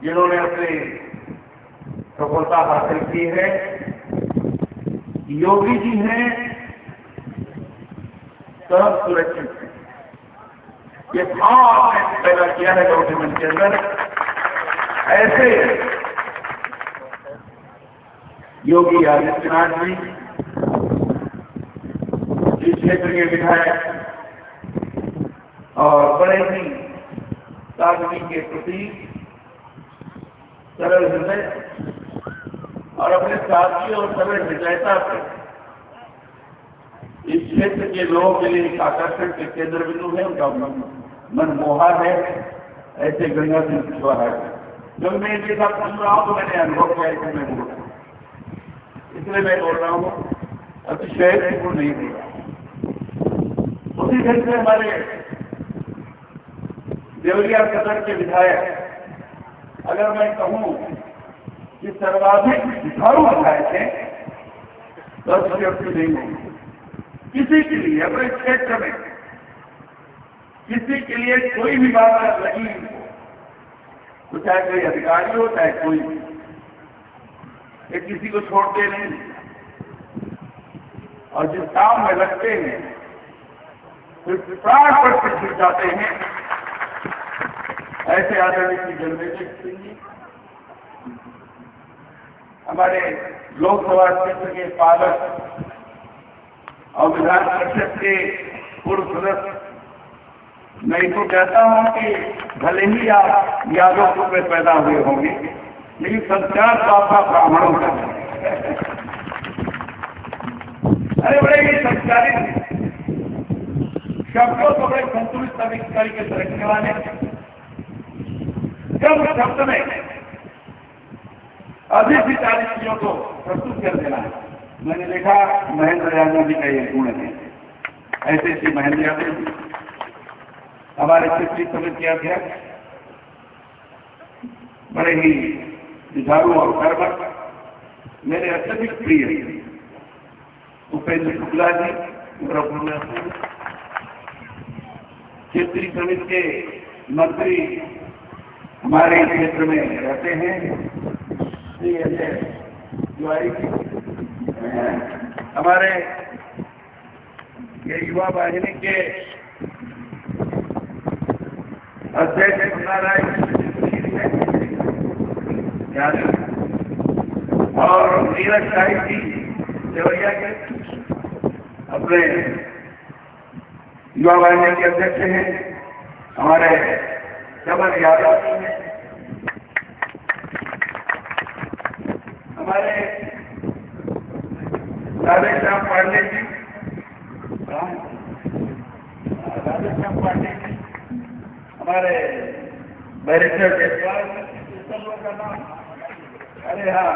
जिन्होंने अपनी सफलता हासिल की है। योगी जी हैं सर्व सुरक्षित है, ये भाव आपने पैदा किया है लोगों के मन के अंदर। ऐसे योगी आदित्यनाथ जी इस क्षेत्र के विधायक और बड़े ही सादगी के प्रति सरल हृदय और अपने साथी और सरल हृदयता से इस क्षेत्र के लोगों के लिए एक आकर्षण के केंद्र बिंदु है। उनका मन मोहा है। ऐसे गंगा सिंह कुशवाहा है। जब मैं इनके साथ सुन रहा हूं तो मैंने अनुभव किया है कि मैं बोल रहा हूं, इसलिए मैं बोल रहा हूं, अतिशय को नहीं बोल रहा। उसी ढंग से हमारे देवरिया सदर के विधायक, अगर मैं कहूं कि सर्वाधिक जुझारू विधायक है तो अतिशयोक्ति नहीं होगी। किसी के लिए अपने क्षेत्र में किसी के लिए कोई भी बात लगी तो चाहे कोई अधिकारी हो चाहे कोई, ये किसी को छोड़ते नहीं और जिस काम में लगते हैं फिर प्राण पर से छूट जाते हैं। ऐसे आदरणीय श्री जन्मेजय सिंह जी हमारे लोकसभा क्षेत्र के पालक और विधान परिषद के पूर्व सदस्य, मैं इनको कहता हूं कि भले ही आप यादव में पैदा हुए होंगे लेकिन संस्कार तो आपका ब्राह्मणों का है। अरे बड़े ही संस्कारित शब्दों को बड़े संतुलित तरीके से रखने वाले, जब शब्द में अधिक ही सारी चीजों को प्रस्तुत कर देना है। मैंने देखा महेंद्र यादव जी का ये गुण है। ऐसे ऐसे महेंद्र यादव जी हमारे क्षेत्रीय समिति के अध्यक्ष, बड़े ही जुझारू और कर्मठ, मेरे अत्यधिक प्रिय उपेंद्र शुक्ला जी क्षेत्रीय समिति के मंत्री हमारे क्षेत्र में रहते हैं। हमारे ये युवा वाहिनी के अध्यक्ष राय और नीरज शाही जी देवरिया के अपने युवा वाहिनी के अध्यक्ष हैं। हमारे चमन यादव जी हैं, हमारे राधेश्याम पांडे जी, राधेश्याम पांडे जी, हमारे बैरिस्टर का नाम, अरे हाँ,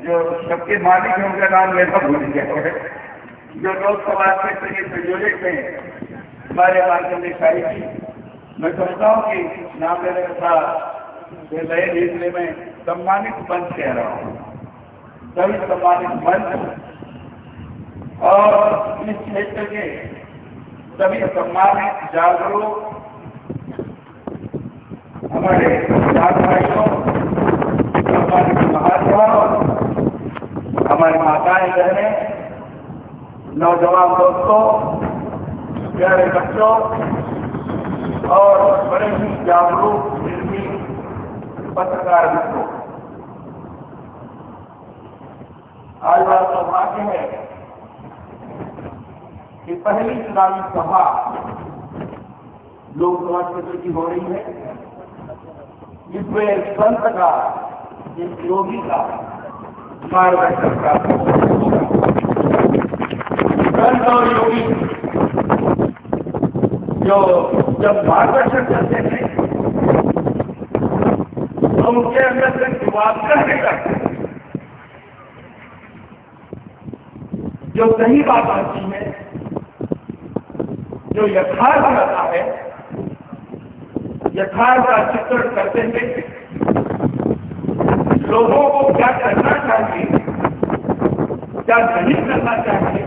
जो सबके मालिक हैं उनका नाम मेरा भूल गया, जो लोकसभा क्षेत्र के संयोजक हैं हमारे मार्कंडेय शाही जी। मैं समझता हूँ कि नाम लेने का नए इसलिए मैं सम्मानित मंच कह रहा हूँ, सभी सम्मानित मंच और इस क्षेत्र के सभी सम्मानित जागरूक हमारे किसान भाइयों, हमारे महात्माओं, हमारी माताएं बहनें, नौजवान दोस्तों, प्यारे बच्चों और बड़े ही जागरूक निर्भीक पत्रकार मित्रों, आज बात सौभाग्य है कि पहली चुनावी सभा लोकसभा क्षेत्र की हो रही है, जिसमें संत का, इस योगी का मार्गदर्शन प्राप्त होगा। संत और योगी जो जब मार्गदर्शन करते हैं तो उनके अंदर से वास्तव नहीं करते, जो सही बात आती है, जो यथार्थ रहता है, यथार्थ का चित्रण करते हैं, लोगों को क्या करना चाहिए, क्या नहीं करना चाहिए,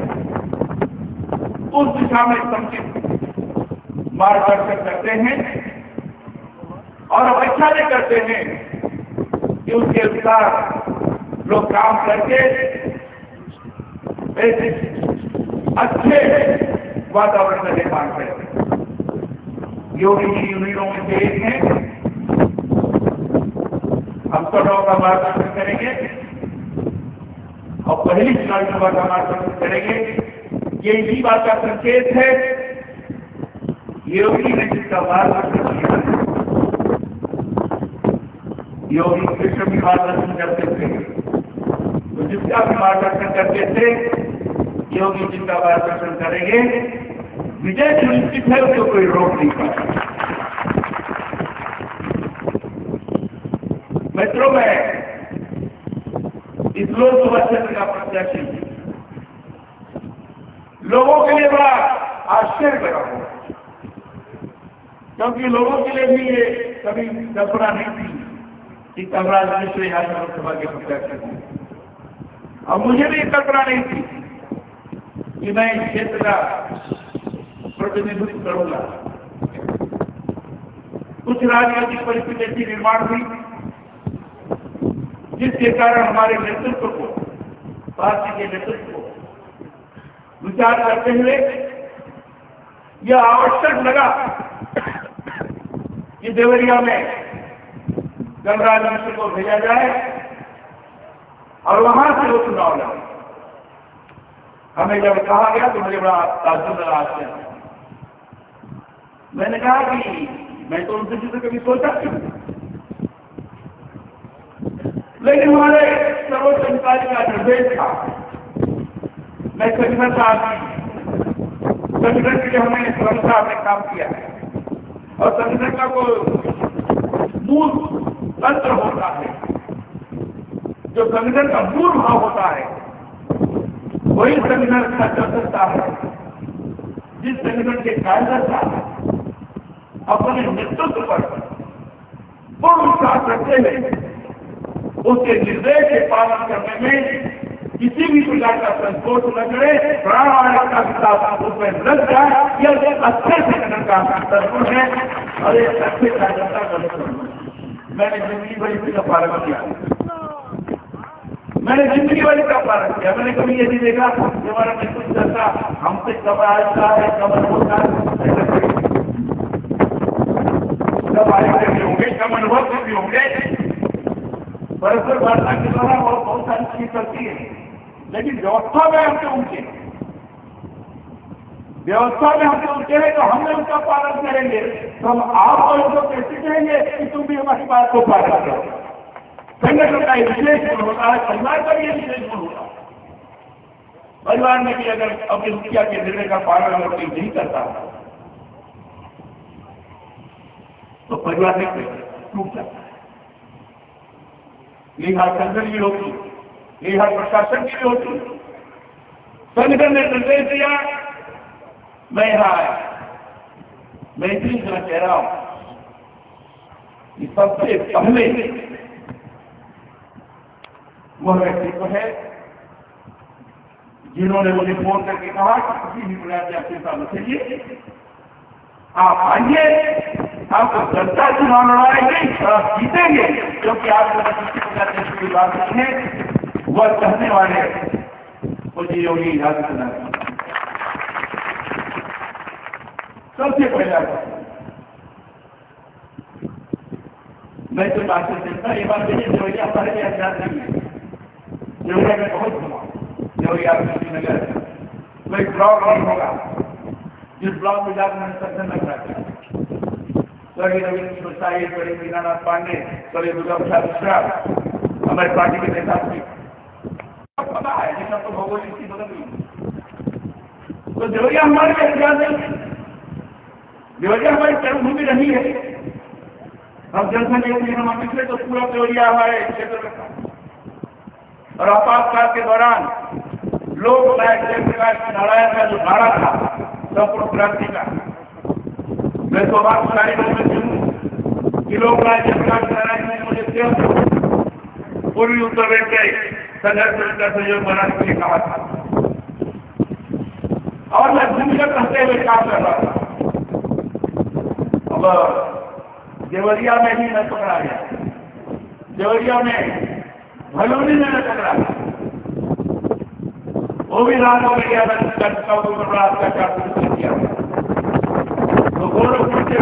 उस दिशा में समुचित मार्गदर्शन करते हैं और अपेक्षा नहीं करते हैं कि उसके अनुसार लोग काम करके ऐसे अच्छे वातावरण का निर्माण करें। योगी जी उन्हीं लोगों में से एक हैं। हम सब लोगों का मार्गदर्शन करेंगे और पहली चुनावी सभा का मार्गदर्शन करेंगे। ये इसी बात का संकेत है योगी ने जिसका मार्गदर्शन किया, योगी कृष्ण भी मार्गदर्शन करते थे, तो जिसका भी मार्गदर्शन करते थे योगी जिनका मार्गदर्शन करेंगे, विजय सुनिश्चित है, उसको कोई रोक नहीं पाएगा। मित्रों, मैं इस लोकसभा क्षेत्र का प्रत्याशी लोगों के लिए बड़ा आश्चर्य लगा हुआ, क्योंकि लोगों के लिए भी ये कभी कल्पना नहीं थी कि कमराज मिश्र यहाँ लोकसभा के प्रत्याशी हैं। और मुझे भी कल्पना नहीं थी कि मैं इस क्षेत्र का प्रतिनिधित्व करूंगा। कुछ राजनीतिक परिस्थिति ऐसी निर्माण हुई जिसके कारण हमारे नेतृत्व को, पार्टी के नेतृत्व को विचार करते हुए यह आवश्यक लगा कि देवरिया में कमराज मिश्र को भेजा जाए और वहां से वो चुनाव लड़े। हमें जब कहा गया तो मुझे बड़ा ताज्जुब लगा, आश्चर्य। मैंने कहा कि मैं तो उनसे जिसे कभी सोचा नहीं, लेकिन हमारे सर्वोच्च अधिकारी का निर्देश था। मैं संगठन का आदमी, संगठन के लिए हमें श्रमता में काम किया है और संगठन का कोई मूल तंत्र होता है, जो संगठन का मूल भाव होता है, वही संगठन का चल सकता है। जिस संगठन के कार्यकर्ता अपने नेतृत्व पर पूर्ण विश्वास रखते हैं, उसके निर्देश के पालन करने में किसी भी प्रकार का संकोच न करे, प्राणवायु का विकास उसमें लग जाए, यह अच्छे संगठन का तत्व है और एक अच्छे कार्यकर्ता का लक्षण है। मैंने जिंदगी भर इसका पालन किया, मैंने जिंदगी भर इसका पालन किया। मैंने कभी ये नहीं देखा कि हमारा नेतृत्व करता हमसे कब आता है, कब होता है, कब आयोजन भी होंगे, कब अनुभव भी होंगे। परस्पर वार्ता के द्वारा बहुत सारी चीज करती है, लेकिन व्यवस्था में हमसे उनके, व्यवस्था में हमसे उनके हैं तो हमने उसका पालन करेंगे। तो हम आपको उनको कैसे कहेंगे कि तुम भी हमारी बात को पालन करो। संगठन का एक विशेष गुण होता है, परिवार का भी एक विशेष गुण होता है। परिवार में भी अगर अपने मुखिया के निर्णय का पालन अगर कोई नहीं करता तो परिवार में टूट जाता है। यही हाल संगठन की होती, यही हाल प्रशासन की भी होती। संगठन ने निर्देश दिया, मैं यहां आया, मैं इतनी तरह कह रहा हूं कि सबसे पहले वह व्यक्तित्व है जिन्होंने मुझे फोन करके कहा कि किसी भी प्रकार की आपके मत चाहिए, आप आइए, आपको जनता चुनाव लड़ाएंगे और आप जीतेंगे, क्योंकि आपको किसी प्रकार की बात नहीं है। वह कहने वाले मुझे योगी आदित्यनाथ सबसे पहला मैं तो बात करता, ये बात देखिए देवरिया हमारे लिए आजाद नहीं है। देवरिया में बहुत घुमा, देवरिया नगर कोई ब्लॉक नहीं होगा जिस ब्लॉक में जाकर मैंने संगठन लग रहा था। बड़ी रविंद्र प्रसाद, बड़े मीनानाथ पांडे, बड़े दुर्गा प्रसाद मिश्रा हमारे पार्टी के नेता थे। पता है जैसा तो भौगोलिक स्थिति बदल गई, तो देवरिया हमारे लिए आजाद नहीं। देवरिया हमारी कर्मभूमि रही है। हम जनसंख्या हम पिछले तो पूरा देवरिया हमारे क्षेत्र में था और आपातकाल के दौरान लोक नायक जयप्रकाश नारायण का जो नारा था संपूर्ण क्रांति का, मैं सौभाग्यशाली लोगों में हूँ कि लोक नायक जयप्रकाश नारायण ने मुझे पूर्वी उत्तर के संघर्ष का सहयोग बनाने के लिए कहा था और मैं भूमिगत रहते हुए काम कर रहा था। अब देवरिया में भी मैं पकड़ा गया, देवरिया में भलौनी में मैं पकड़ा गया, वो भी रात हो गया रात का किया। तो गोरखपुर के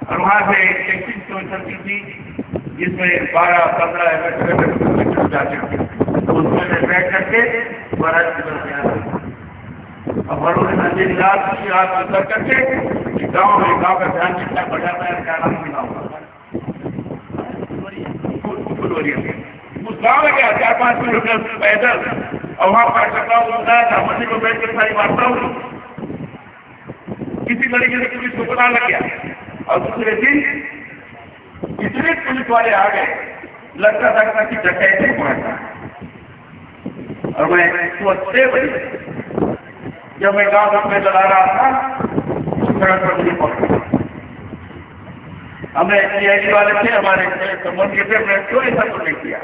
और वहां से टेक्सिंग चलती थी जिसमें 12-15 किलोमीटर जा सकते, उसमें बैठ करके 12 किलोमीटर अब भरोसे नदी रात की रात उतर करके गाँव का ध्यान कितना बढ़ा है क्या नाम मिला हुआ उस गाँव में क्या 4-5 किलोमीटर पैदल और वहां पर बताया था मंदिर को बैठ कर सारी वार्ता हुई। किसी तरीके से पुलिस को पता लग गया और दूसरे दिन इतने पुलिस वाले आ गए लगता था कि डकैती पहुंचा। और मैं सुबह 6 बजे जब मैं गाँव में चला रहा था उस सड़क पर मुझे पकड़ा। हमें सीआईडी वाले थे हमारे संबंध के थे, मैं क्यों ऐसा कुछ नहीं किया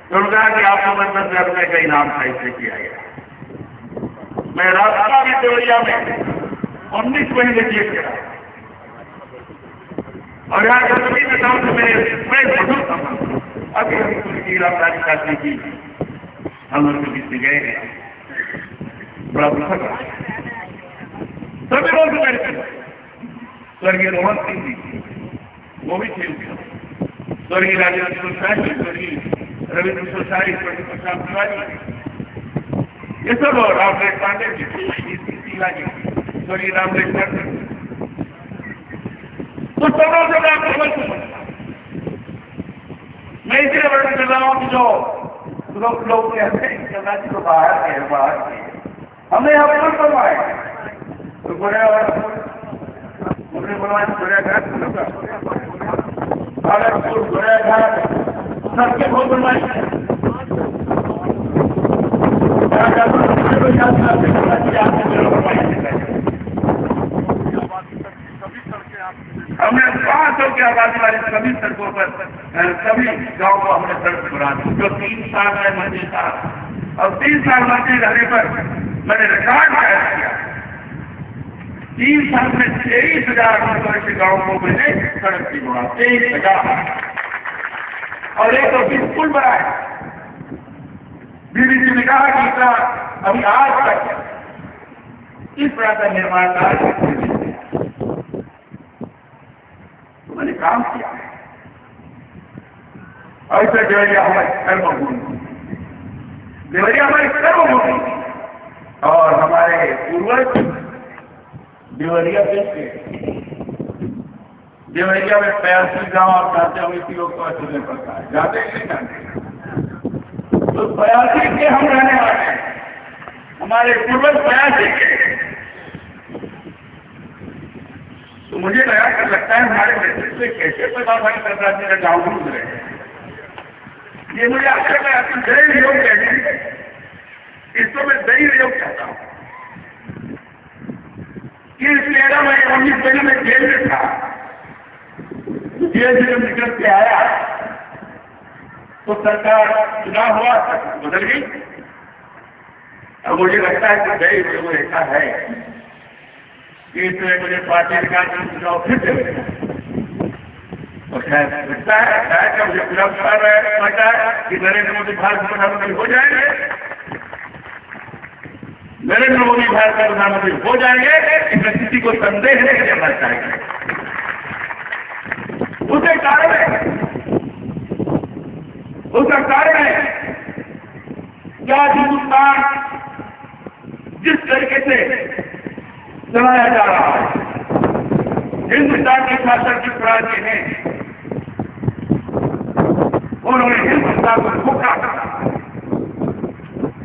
तो उन्होंने कहा कि आपको 10,000 रुपये का इनाम था इससे किया गया। मैं रास्ता में देवरिया में 19 महीने जेल गया और यहाँ गर्मी में गाँव से मैं मौजूद था। अभी हम पूरी गिरफ्तारी करने की हम लोग के बीच में गए हैं, बड़ा दुखद रहा। सभी लोग मेरे स्वर्गीय रोहन सिंह जी वो भी थे, स्वर्गीय राजेंद्र प्रसाद जी, स्वर्गीय रविंद्र प्रसाद, स्वर्गीय प्रसाद तिवारी, ये सब रामदेव पांडे जी, शीला जी, स्वर्गीय रामदेव पांडे, तो सबों से मैं खबर सुना। मैं इसलिए वर्णन कर रहा हूँ कि जो लोग कहते हैं जी को बाहर के हमने यहाँ पर बनवाए तो बनवाए गोरेघाट भागलपुर गोरेघाट सबके बहुत बनवाए। हमने 500 की आबादी वाली सभी सड़कों पर सभी गांव को हमने सड़क बना दी जो 3 साल में मंदिर था और 3 साल मंदिर रहने पर मैंने रिकॉर्ड कायम किया। 3 साल में 23,000 ऐसे गाँव को मैंने सड़क की बना 23,000 और एक तो स्कूल बनाए। बीबी जी ने कहा कि इतना अभी आज तक इस तरह का निर्माण कार्य मैंने काम किया है। ऐसे देवरिया हमारी कर्मभूमि, देवरिया हमारी कर्मभूमि और हमारे पूर्वज देवरिया देखे। देवरिया में 85 गांव और जाते हुए इसी लोग को चुनने पड़ता है, जाते ही नहीं जाते। तो 85 के हम रहने वाले हैं, हमारे पूर्वज 85 के। तो मुझे लगता है हमारे नेतृत्व से कैसे प्रभावशाली सरकार जी का गाँव ढूंढ रहे हैं, ये मुझे आशा है आपकी दई योग कहने इसको मैं दई योग कहता हूँ कि इस मेरा मैं 19 महीने में जेल में था, जेल से जब निकल के आया तो सरकार चुनाव हुआ, बदल गई। अब मुझे लगता है कि दई योग ऐसा है इसमें मुझे पार्टी का चुनाव फिर से और शायद लगता है शायद मुझे पूरा लगता है कि नरेंद्र मोदी भारत के प्रधानमंत्री हो जाएंगे, नरेंद्र मोदी भारत का प्रधानमंत्री हो जाएंगे, इसमें किसी को संदेह नहीं करना चाहिए। उसका कारण है क्या हिंदुस्तान जिस तरीके से चलाया जा रहा है, हिंदुस्तान के शासक जिस राज्य हैं उन्होंने हिंदुस्तान को धोखा करा।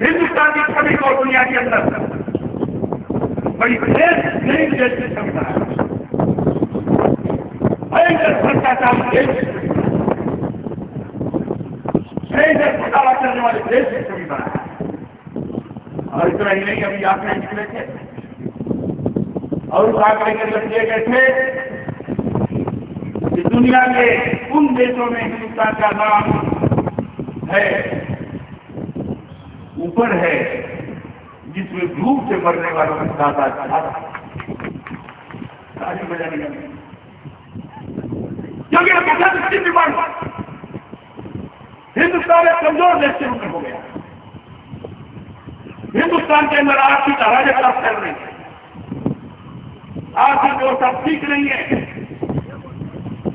हिंदुस्तान की छवि को दुनिया के अंदर बड़ी देश नई देश की छवि बनाया, भयंकर भ्रष्टाचार देश भयंकर घोटाला करने वाले देश की छवि बनाया। और इतना ही नहीं, अभी आंकड़े निकले थे और उस आंकड़े के लिए गए थे कि दुनिया के उन देशों में हिंदुस्तान का नाम है ऊपर है जिसमें भूख से मरने वालों का ज्यादा ताली बजाने लगे, क्योंकि हिंदुस्तान एक कमजोर देश के रूप में हो गया। हिंदुस्तान के अंदर आर्थिक अराजकता फैल रही है, आर्थिक व्यवस्था ठीक नहीं है,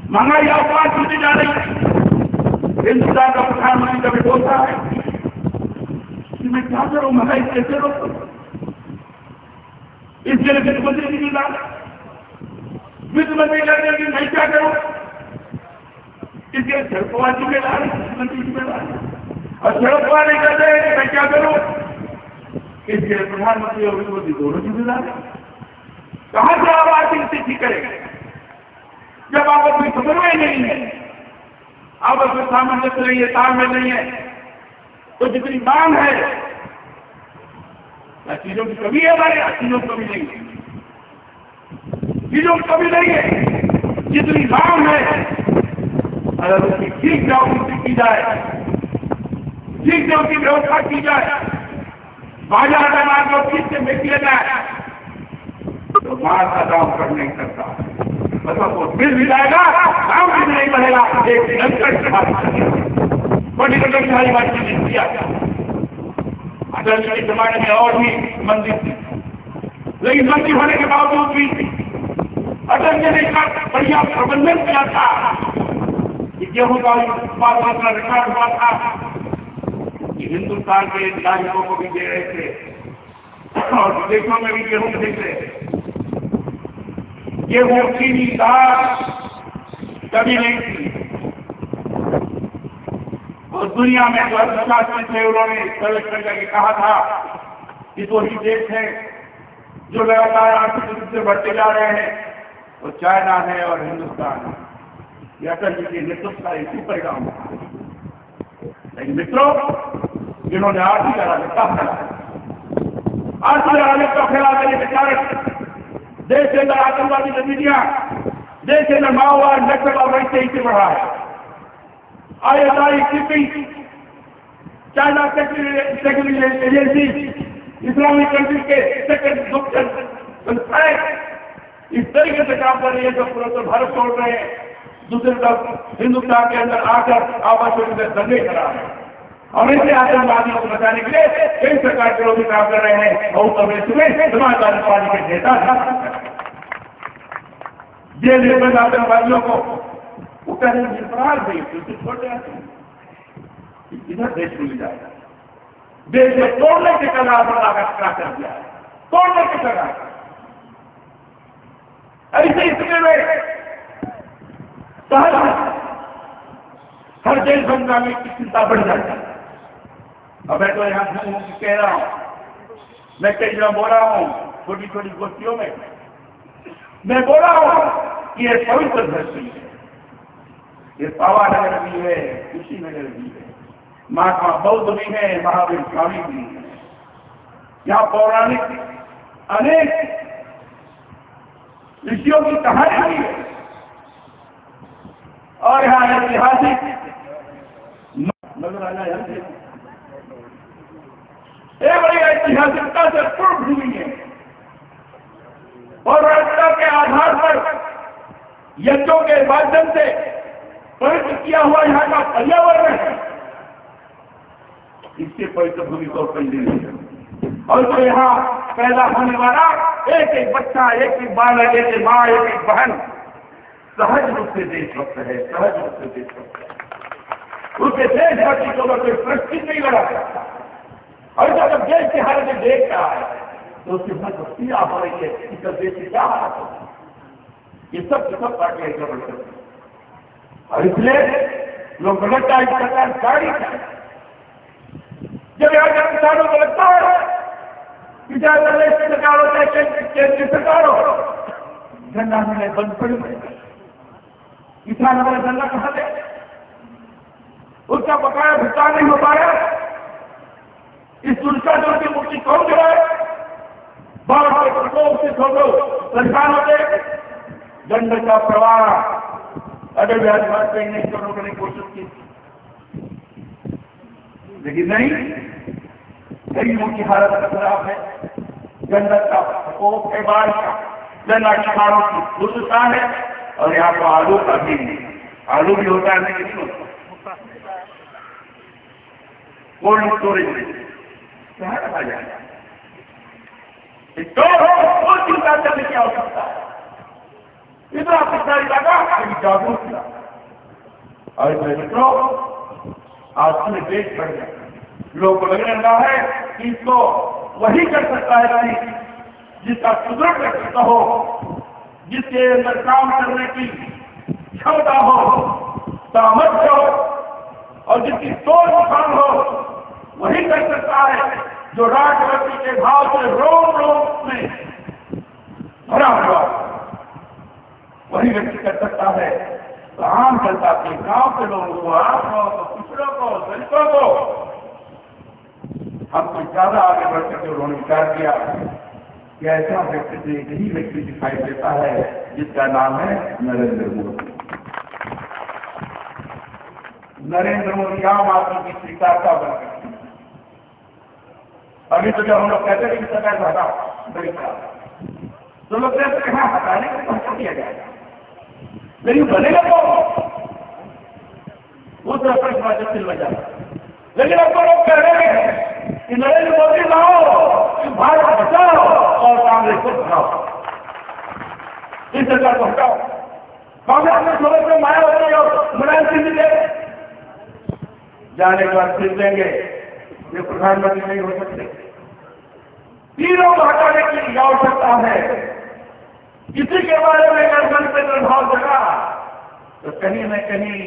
महंगाई आसमान छूटी जा रही है। हिंदुस्तान का प्रधानमंत्री कभी बोलता है कि मैं क्या करूं, महंगाई कैसे रोकूं, इसके लिए वित्त मंत्री की जिम्मेदार, वित्त मंत्री लड़ने की मैं क्या करूं, इसके लिए शरद पवार जिम्मेदार है, मुख्यमंत्री जिम्मेदार है, और शरद पवार नहीं कहते हैं कि मैं क्या करूं, इसके लिए प्रधानमंत्री और वित्त मंत्री दोनों जिम्मेदार है। कहां से आप आर्थिक स्थिति करेंगे जब आपस में समन्वय नहीं है, आपस में सामंजस्य नहीं है, तालमेल नहीं है? तो जितनी मांग है, चीजों की कमी है हमारे यहाँ, चीजों की कमी नहीं है, चीजों की कमी नहीं है, जितनी मांग है अगर उसकी ठीक जागरूकता की जाए, ठीक से उसकी व्यवस्था की जाए, बाजार का मार्ग को ठीक से बेच लिया जाए, तो माल का दाम कम नहीं करता, मतलब वो मिल भी जाएगा, दाम भी नहीं बढ़ेगा। एक निरंतर बड़ी सारी बातचीत किया, अटल जी के जमाने में और भी मंदी थी, लेकिन मंदी होने के बावजूद भी अटल जी ने इतना बढ़िया प्रबंधन किया था कि गेहूं का उत्पादन का रिकॉर्ड हुआ था कि हिंदुस्तान के नागरिकों को भी दे रहे थे और विदेशों में भी गेहूं दे रहे थे। गेहूं चीनी दाल कभी नहीं थी, और दुनिया में जो अर्थशास्त्री थे उन्होंने सर्वेक्षण करके कहा था कि दो ही देश हैं जो लगातार आर्थिक रूप से बढ़ते जा रहे हैं, वो चाइना है और हिंदुस्तान है। यह अटल जी के नेतृत्व का एक ही परिणाम था। लेकिन मित्रों, जिन्होंने आर्थिक अराजकता फैलाया, आर्थिक अराजकता फैलाने के कारण देश के अंदर आतंकवादी गतिविधियां, देश के अंदर माओवाद नक्सलवाद बड़ी तेजी से बढ़ा है। ISI keeping, China secretary agency, Islamic country के सेक्रेटरी गुप्त संस्थाएं इस तरीके से काम कर रही है, जो पूरा भारत छोड़ रहे हैं, दूसरी तरफ हिंदुस्तान के अंदर आकर आपस में दंगे करा रहे हैं, और ऐसे आतंकवादियों को बचाने के लिए कई सरकार के लोग भी काम कर रहे हैं। और प्रदेश में समाजवादी पार्टी के नेता जेल में बंद आतंकवादियों को उतर अपराध दें, छोड़ जाते हैं, इधर देश मिल जाएगा। देश में तोड़ने के कगार पर लाकर कर दिया है, तोड़ने के कगार। ऐसे स्थिति में हर देश बंगाली की चिंता बढ़ जाती है। अब मैं तो यहाँ कह रहा हूं, मैं कई जगह बोला हूं, छोटी छोटी गोष्ठियों में मैं बोला हूं कि ये पवित्र धरती है, ये पावानगर भी है, कुशीनगर भी है, महात्मा बौद्ध भी है, महावीर स्वामी भी है, यहाँ पौराणिक अनेक ऋषियों की कहानी भी है, और यहाँ ऐतिहासिक नगराजा एक बड़ी ऐतिहासिकता से पूर्ण भूमि है, और राष्ट्र के आधार पर यज्ञों के माध्यम से पवित्र किया हुआ यहाँ का पर्यावरण है, इसके पवित्र भूमि को पंजीकृत है। और तो यहाँ पैदा होने वाला एक एक बच्चा, एक एक बालक, एक एक माँ, एक एक बहन सहज रूप से देशभक्त है, सहज रूप से देशभक्त है। उसके देशभक्ति को कोई प्रश्न नहीं लगा सकता। और जब देश की हालत देख रहा है तो उसकी भक्ति आ हो रही है कि देश की क्या हालत होगी। ये सब पार्टियां गड़बड़ करती है, और इसलिए लोग गलत सरकार गाड़ी है। जब यहाँ किसानों को लगता है कि चाहे प्रदेश की सरकार हो चाहे केंद्र की सरकार हो, गन्ना मिलने बंद पड़ी है, किसान हमारा गन्ना कहाँ दे, उसका बकाया भुगतान नहीं हो पा रहा। इस दुष्काल की मुक्ति कौन कराए? बाढ़ के प्रकोप से छोड़ो परेशान होते, दंड का प्रवाह अटल बिहारी वाजपेयी ने इसको रोकने की कोशिश की, लेकिन नहीं, गरीबों की हालत खराब है, गंडक का प्रकोप है, बाढ़ का, जन अखबारों की शुद्धता है। और यहाँ पर आलू का भी आलू भी होता है, नहीं होता, कोल्ड स्टोरेज में कहाँ रखा जाएगा? स्टोर हो वो चिंता करने की आवश्यकता है। इतना पिछड़ा लगा जागरूक किया और मित्रों आज में देश बढ़ गया। लोगों को लगने लगा है कि इसको वही कर सकता है कि जिसका सुदृढ़ व्यक्तित्व हो, जिसके अंदर काम करने की क्षमता हो, सामर्थ्य हो और जिसकी सोच विशाल हो, वही कर सकता है जो राष्ट्रपति के भाव से रोम रोम में भरा हुआ, वही व्यक्ति कर सकता है। तो आम जनता के गांव के लोगों को, आत्माओं को, पिछड़ों को, दलितों को हमको ज्यादा आगे बढ़ करके उन्होंने विचार किया कि ऐसा व्यक्ति यही व्यक्ति दिखाई देता है जिसका नाम है नरेंद्र मोदी। नरेंद्र मोदी आम आदमी की स्वीकारता बन गई। अभी तो जब हम लोग कहते हैं कि सरकार हटा तो लोग कहते हैं हाँ हटाने का हटा किया जाएगा, लेकिन बनेगा तो उस प्रश्न सिल बजा। लेकिन अब तो लोग कह रहे हैं कि नरेंद्र मोदी लाओ, कि भारत बचाओ और कांग्रेस को हटाओ, इस सरकार को हटाओ। कांग्रेस में समझ में मायावती और मुलायम सिंह दे जाने के बाद फिर देंगे ये प्रधानमंत्री नहीं हो सकते। तीनों को हटाने की आवश्यकता है। किसी के बारे में अगर मन पे प्रभाव लगा तो कहीं न कहीं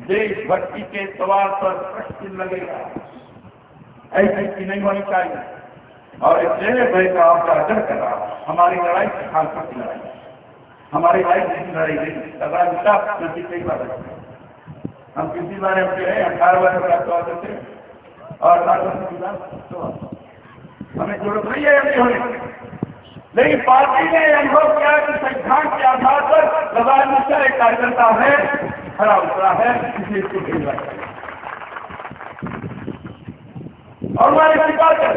देशभक्ति के सवाल पर प्रश्न लगेगा। ऐसी चीज नहीं होनी चाहिए। और इसलिए मैं तो आपका आदर कर रहा हूं। हमारी लड़ाई खालसा की लड़ाई, हमारी लड़ाई नहीं लड़ाई नहीं कई बात है। हम किसी बारे में 18 बार स्वागत थे और हमें जरूरत नहीं है ऐसे होने। लेकिन पार्टी ने अनुभव किया कि संविधान के आधार पर लगातार मिश्रा एक कार्यकर्ता है, खड़ा उतरा है, इसलिए इसको भेजना चाहिए और मैंने स्वीकार कर।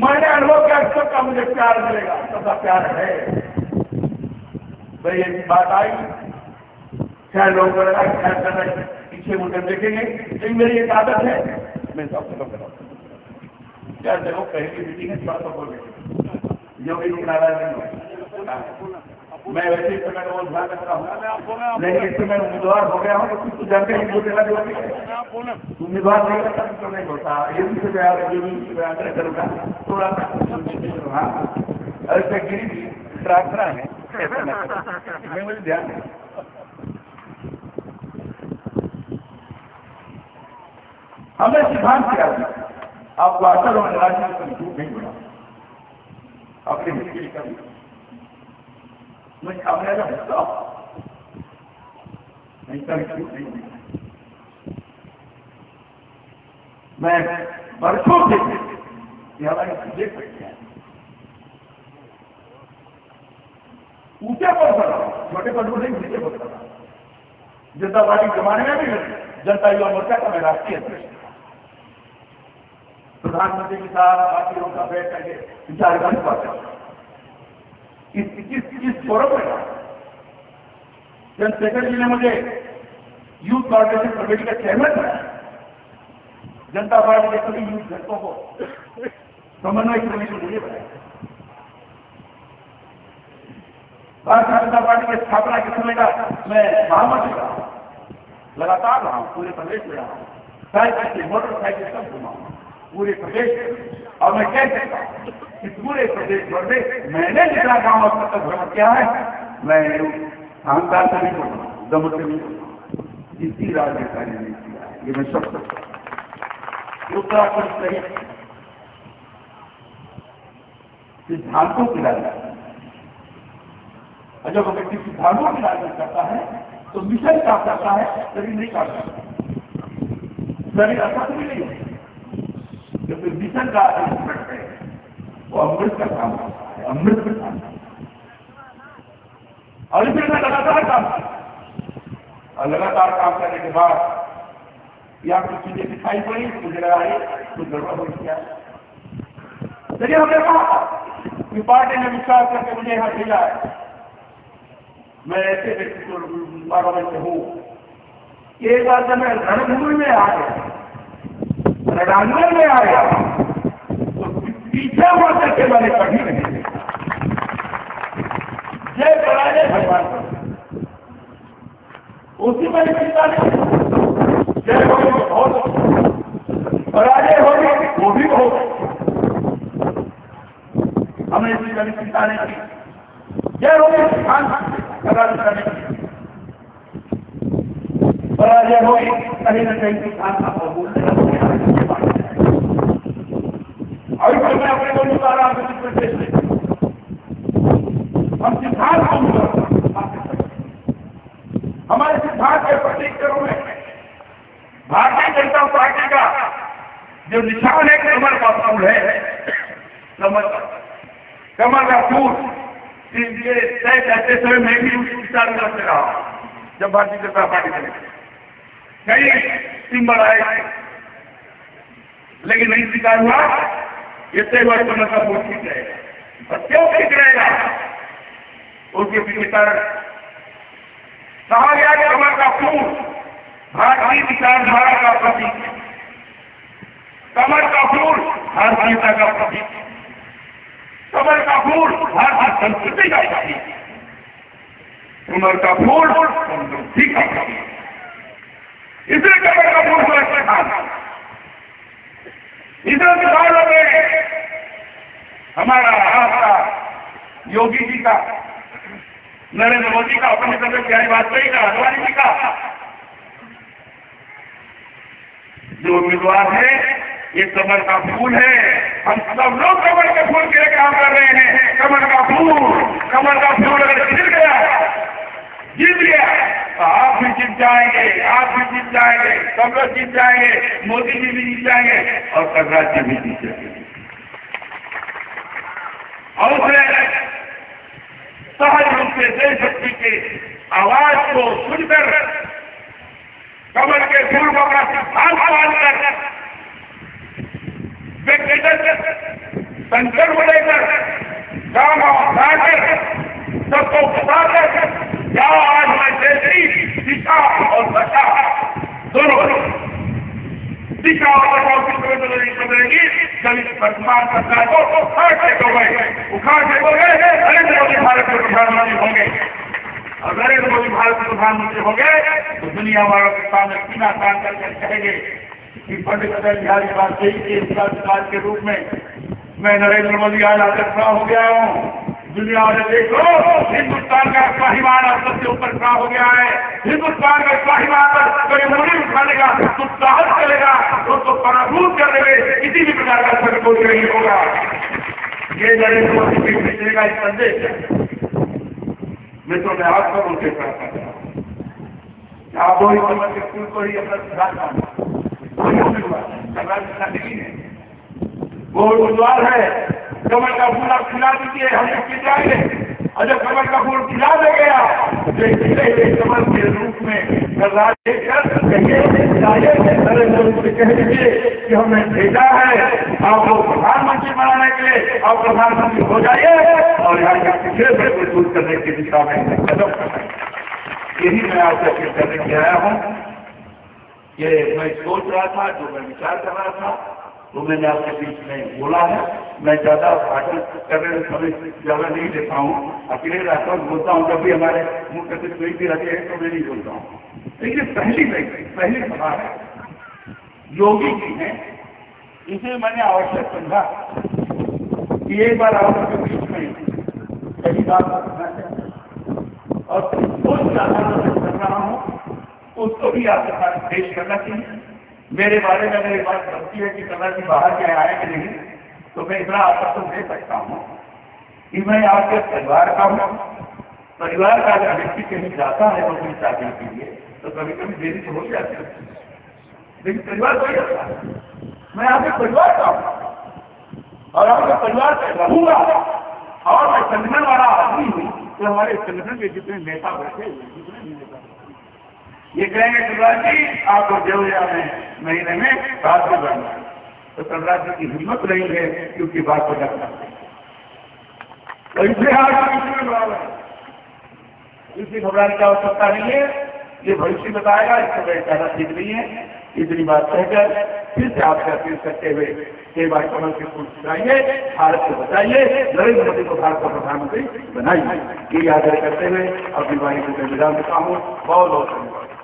मैंने अनुभव किया सबका मुझे प्यार मिलेगा, सबका प्यार है। भाई ऐसी बात आई, शायद लोगों को लगा ख्याल कर रहे पीछे मुझे देखेंगे, लेकिन मेरी एक आदत है, मैं सबसे लोग क्या देखो पहली मीटिंग है, थोड़ा सा बोल जो भी नाराज नहीं हो। मैं वैसे ही समय को ध्यान रखता हूँ, लेकिन इस समय उम्मीदवार हो गया हूँ तो कुछ जानते हैं बोलने लगे उम्मीदवार नहीं करता तो नहीं होता। ये भी से बयान करूँगा थोड़ा सा। हाँ ऐसे गिरी प्रार्थना है, मैं मुझे ध्यान हमें सिद्धांत किया आपको असल और राजनीति को झूठ नहीं बना अपने हित के लिए कभी मैं सामने का हिस्सा नहीं कभी झूठ नहीं। मैं वर्षों से हमारे देख सकते हैं ऊंचे पद पर छोटे पद पर नहीं, नीचे पद पर। जनता पार्टी जमाने में भी जनता युवा मोर्चा का मैं राष्ट्रीय अध्यक्ष, प्रधानमंत्री के साथ पार्टियों का बैठ करके विचार कर पाते इस फोरम में चंद्रशेखर जी ने मुझे यूथ कॉर्पोरेशन कमेटी का चेयरमैन बनाया। जनता पार्टी के सभी यूथ घटकों को समन्वय करने के लिए बनाया। भारतीय जनता पार्टी की स्थापना के समय का मैं महामंत्री रहा, लगातार रहा हूं, पूरे प्रदेश में रहा हूं, साइकिल से मोटरसाइकिल सब घुमा पूरे प्रदेश। और मैं कह सकता हूं कि पूरे प्रदेश भर में मैंने जितना गांव अब तक भ्रमण किया है, मैं अहंकार से नहीं बोलूँ, दम से नहीं बोलूँ, किसी राजनेता ने नहीं किया। ये मैं सब उत्तराखंड सहित सिद्धांतों की राजनीति, जब व्यक्ति सिद्धांतों की राजनीति करता है तो मिशन काम करता है, शरीर नहीं काम करता। शरीर असत भी नहीं है, क्योंकि मिशन का इंस्ट्रूमेंट है वो अमृत का काम करता है, अमृत का काम करता है। और इसलिए मैं लगातार काम करता और लगातार काम करने के बाद या कुछ चीजें दिखाई पड़ी, मुझे लगा कुछ गड़बड़ हो गया। लेकिन हमने कहा कि पार्टी ने विश्वास करके मुझे यहाँ भेजा है। मैं ऐसे व्यक्ति को में हूँ कि एक बार जब मैं रणभूमि में आ गया, रणांगण में आ गया, तो पीछे हुआ करके मैंने कभी नहीं देखा। जय पराजय भगवान उसी में चिंता नहीं, जय होगी तो बहुत, पराजय होगी वो भी बहुत, हमें इसकी कभी चिंता नहीं की। जय होगी सिद्धांत करने की, पराजय होगी कहीं न कहीं सिद्धांत को बोलने लगते। और मैं अपने को बता रहा हूं हम सिद्धांत को हमारे सिद्धांत के प्रतीकों में भारतीय जनता पार्टी का जो निशान है कमल का फूल है, कमल का फूल तय करते समय मैं भी उस विचार करते रहा। जब भारतीय जनता पार्टी चले कई सिंबल आए लेकिन नहीं स्वीकार हुआ, ये तय हुआ कमल का फूल ठीक रहेगा। और क्यों ठीक रहेगा? उसके पीछे कारण कहा गया कि कमल का फूल भारतीय विचारधारा का प्रतीक है, कमल का फूल भारतीयता का प्रतीक है, कमल का फूल भारतीय संस्कृति का प्रतीक है, कमल का फूल समृद्धि का प्रतीक है। इसलिए कमल का फूल सुरक्षित था। इधर किसानों में हमारा आपका योगी जी का, नरेंद्र मोदी का, अपने समय बिहारी वाजपेयी का, अडवाणी जी का जो उम्मीदवार है ये कमल का फूल है। हम सब लोग कमल के फूल के लिए काम कर रहे हैं। कमल का फूल अगर खिल गया, जीत गया तो आप भी जीत जाएंगे, आप भी जीत जाएंगे, सब लोग जीत जाएंगे, मोदी जी भी जीत जाएंगे और कलराज जी भी जीत जाएंगे। और उसने सहज रूप से देशभक्ति के आवाज को सुनकर कमल के फूल को अपना सिद्धांत मानकर व्यक्तिगत संकल्प लेकर गांव जाकर सबको बताकर क्या आज मैं देश की दिशा और दशा दोनों दिशा और दशा की बदलेगी जब इस वर्तमान सरकार को उखाड़ फेंकोगे नरेंद्र मोदी भारत के प्रधानमंत्री होंगे। और नरेंद्र मोदी भारत के प्रधानमंत्री हो गए तो दुनिया वालों के सामने सीना तान करके कहेंगे कि पंडित अटल बिहारी वाजपेयी के उत्तराधिकारी के रूप में मैं नरेंद्र मोदी आज आकर खड़ा हो गया हूँ। दुनिया वाले देखो हिंदुस्तान का स्वाभिमान अब सबसे ऊपर खड़ा हो गया है। हिंदुस्तान का स्वाभिमान पर कोई मुड़ी उठाने का तो साहस चलेगा, उसको पराभूत करने में किसी भी प्रकार का संकोच नहीं होगा। ये नरेंद्र मोदी के भेजने का एक संदेश है। मैं तो मैं आप सब उनसे प्रार्थना कर रहा हूँ, आप वही कमल के फूल को ही अपना सिद्धांत नहीं है, वो उम्मीदवार है। कमल का फूल आप खिला दीजिए, हम खिल जाएंगे। और जब कमल का फूल खिला दे गया तो कमल के रूप में कह दीजिए कि हमने भेजा है आपको प्रधानमंत्री बनाने के लिए, आप प्रधानमंत्री हो जाइए और यहाँ के पिछले से मजबूत करने की दिशा में कदम उठाएं। यही मैं आपसे अपील करने के आया हूँ। ये मैं सोच रहा था, जो मैं विचार कर रहा था तो मैंने आपके बीच में बोला है। मैं ज्यादा भाषण करने में समय ज्यादा नहीं देता हूँ, अकेले रहता हूँ, बोलता हूँ। जब भी हमारे मुख्य सचिव कोई भी रहते हैं तो मैं नहीं बोलता हूँ। लेकिन पहली सभा है, योगी जी है, इसे मैंने आवश्यक समझा कि एक बार आपके बीच में कई बात करना चाहिए और बहुत ज्यादा कर रहा हूँ उसको भी आपके साथ पेश करना चाहिए। मेरे बारे में अगर एक बात बनती है कि कलर जी बाहर के आए कि नहीं, तो मैं इतना आश्वासन दे सकता हूँ कि मैं आपके परिवार का हूँ। परिवार का अगर व्यक्ति कहीं जाता है नौकरी चाकरी के लिए तो कभी कभी देरी तो हो जाती है, लेकिन परिवार कोई रहता है। मैं आपके परिवार का हूँ और आपके परिवार से रहूंगा और मैं संगठन वाला आदमी हूँ। तो हमारे संगठन के जितने नेता बैठे जितने भी नेता ये कहेंगे कलराज जी आपको देवया में महीने में बात में बनना है, तो कलराज जी की हिम्मत नहीं है क्योंकि बात को रखना। कैसे आज किसी में बराबर है, इसलिए घबराने की आवश्यकता नहीं है। ये भविष्य बताएगा, इससे बड़े ज्यादा ठीक नहीं है। इतनी बात कहकर फिर से आपसे अपील करते हुए के बार कमल के फूल छुड़ाइए, भारत को बचाइए, नरेंद्र मोदी को भारत का प्रधानमंत्री बनाइए। ये याद करते हुए अपनी वाणी को विदा देता हूँ। बहुत बहुत धन्यवाद।